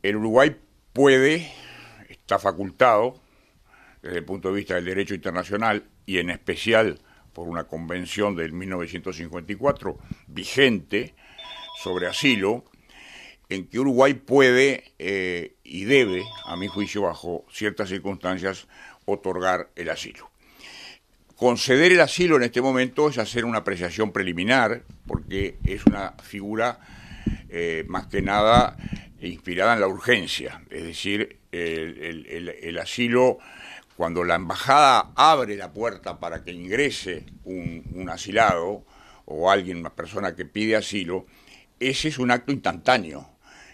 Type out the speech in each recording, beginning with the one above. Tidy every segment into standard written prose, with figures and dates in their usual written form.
El Uruguay puede, está facultado, desde el punto de vista del derecho internacional y en especial por una convención del 1954 vigente sobre asilo, en que Uruguay puede y debe, a mi juicio, bajo ciertas circunstancias, otorgar el asilo. Conceder el asilo en este momento es hacer una apreciación preliminar, porque es una figura más que nada inspirada en la urgencia, es decir, el asilo, cuando la embajada abre la puerta para que ingrese un asilado o alguien, una persona que pide asilo, ese es un acto instantáneo.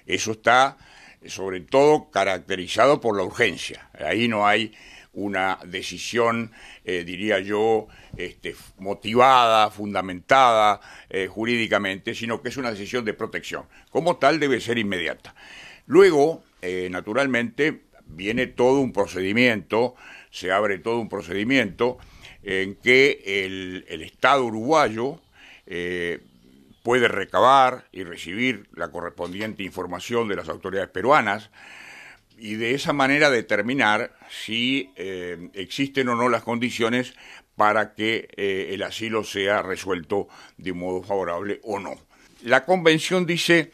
Eso está, sobre todo, caracterizado por la urgencia. Ahí no hay una decisión, diría yo, motivada, fundamentada jurídicamente, sino que es una decisión de protección. Como tal, debe ser inmediata. Luego, naturalmente, viene todo un procedimiento, se abre todo un procedimiento en que el Estado uruguayo puede recabar y recibir la correspondiente información de las autoridades peruanas y de esa manera determinar si existen o no las condiciones para que el asilo sea resuelto de modo favorable o no. La Convención dice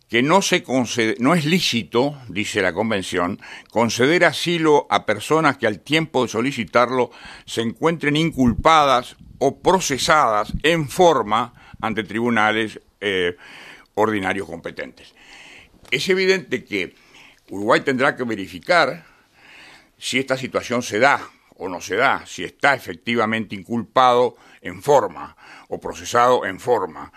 que no es lícito, dice la Convención, conceder asilo a personas que al tiempo de solicitarlo se encuentren inculpadas o procesadas en forma ante tribunales ordinarios competentes. Es evidente que Uruguay tendrá que verificar si esta situación se da o no se da, si está efectivamente inculpado en forma o procesado en forma.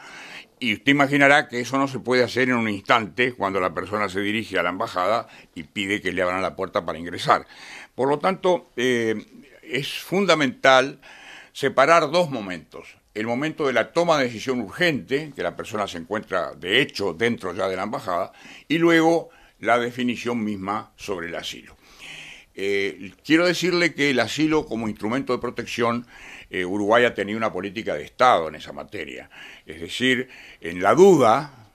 Y usted imaginará que eso no se puede hacer en un instante cuando la persona se dirige a la embajada y pide que le abran la puerta para ingresar. Por lo tanto, es fundamental separar dos momentos. El momento de la toma de decisión urgente, que la persona se encuentra de hecho dentro ya de la embajada, y luego la definición misma sobre el asilo. Quiero decirle que el asilo como instrumento de protección, Uruguay ha tenido una política de Estado en esa materia. Es decir, en la duda,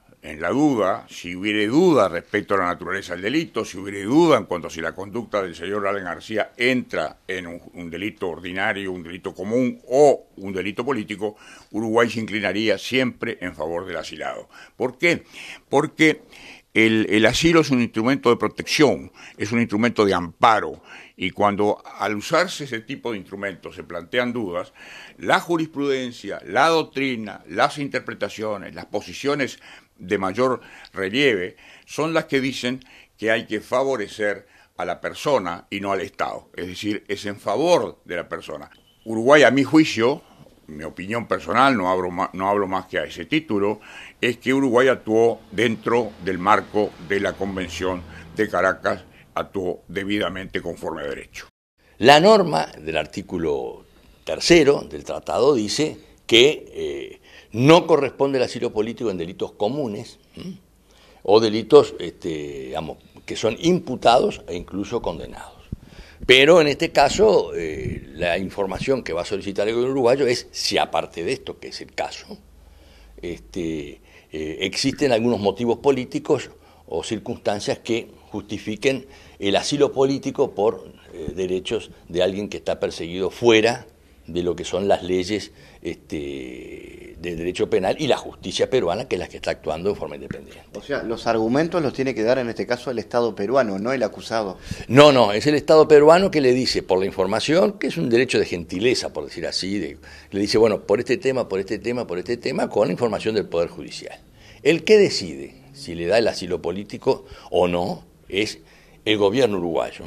si hubiere duda respecto a la naturaleza del delito, si hubiere duda en cuanto a si la conducta del señor Allen García entra en un delito ordinario, un delito común o un delito político, Uruguay se inclinaría siempre en favor del asilado. ¿Por qué? Porque el asilo es un instrumento de protección, es un instrumento de amparo, y cuando al usarse ese tipo de instrumentos se plantean dudas, la jurisprudencia, la doctrina, las interpretaciones, las posiciones de mayor relieve son las que dicen que hay que favorecer a la persona y no al Estado, es decir, es en favor de la persona. Uruguay, a mi juicio, mi opinión personal, no hablo más que a ese título, es que Uruguay actuó dentro del marco de la Convención de Caracas, actuó debidamente conforme a derecho. La norma del artículo 3 del tratado dice que no corresponde el asilo político en delitos comunes o delitos digamos, que son imputados e incluso condenados. Pero en este caso, la información que va a solicitar el gobierno uruguayo es si aparte de esto, que es el caso, existen algunos motivos políticos o circunstancias que justifiquen el asilo político por derechos de alguien que está perseguido fuera de lo que son las leyes de derecho penal y la justicia peruana, que es la que está actuando de forma independiente. O sea, los argumentos los tiene que dar en este caso el Estado peruano, no el acusado. No, es el Estado peruano que le dice, por la información, que es un derecho de gentileza, por decir así, le dice, bueno, por este tema, con la información del Poder Judicial. El que decide si le da el asilo político o no es el gobierno uruguayo,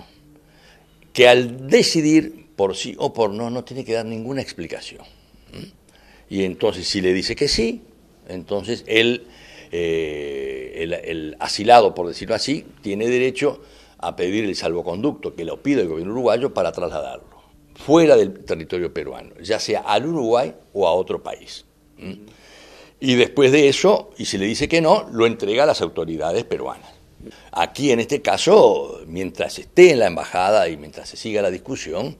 que al decidir por sí o por no tiene que dar ninguna explicación. Y entonces, si le dice que sí, entonces el asilado, por decirlo así, tiene derecho a pedir el salvoconducto que lo pide el gobierno uruguayo para trasladarlo fuera del territorio peruano, ya sea al Uruguay o a otro país. Y después de eso, y si le dice que no, lo entrega a las autoridades peruanas. Aquí, en este caso, mientras esté en la embajada y mientras se siga la discusión,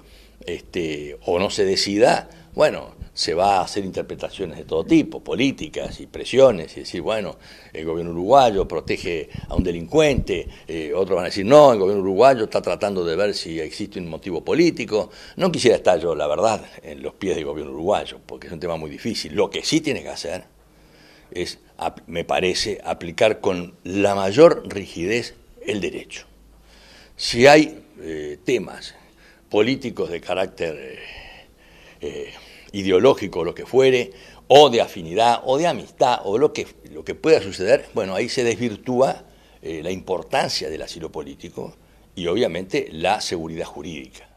o no se decida, bueno, se va a hacer interpretaciones de todo tipo, políticas y presiones, y decir, bueno, el gobierno uruguayo protege a un delincuente, otros van a decir, no, el gobierno uruguayo está tratando de ver si existe un motivo político. No quisiera estar yo, la verdad, en los pies del gobierno uruguayo, porque es un tema muy difícil. Lo que sí tiene que hacer es, me parece, aplicar con la mayor rigidez el derecho. Si hay temas políticos de carácter ideológico o lo que fuere, o de afinidad, o de amistad, o lo que pueda suceder, bueno, ahí se desvirtúa la importancia del asilo político y obviamente la seguridad jurídica.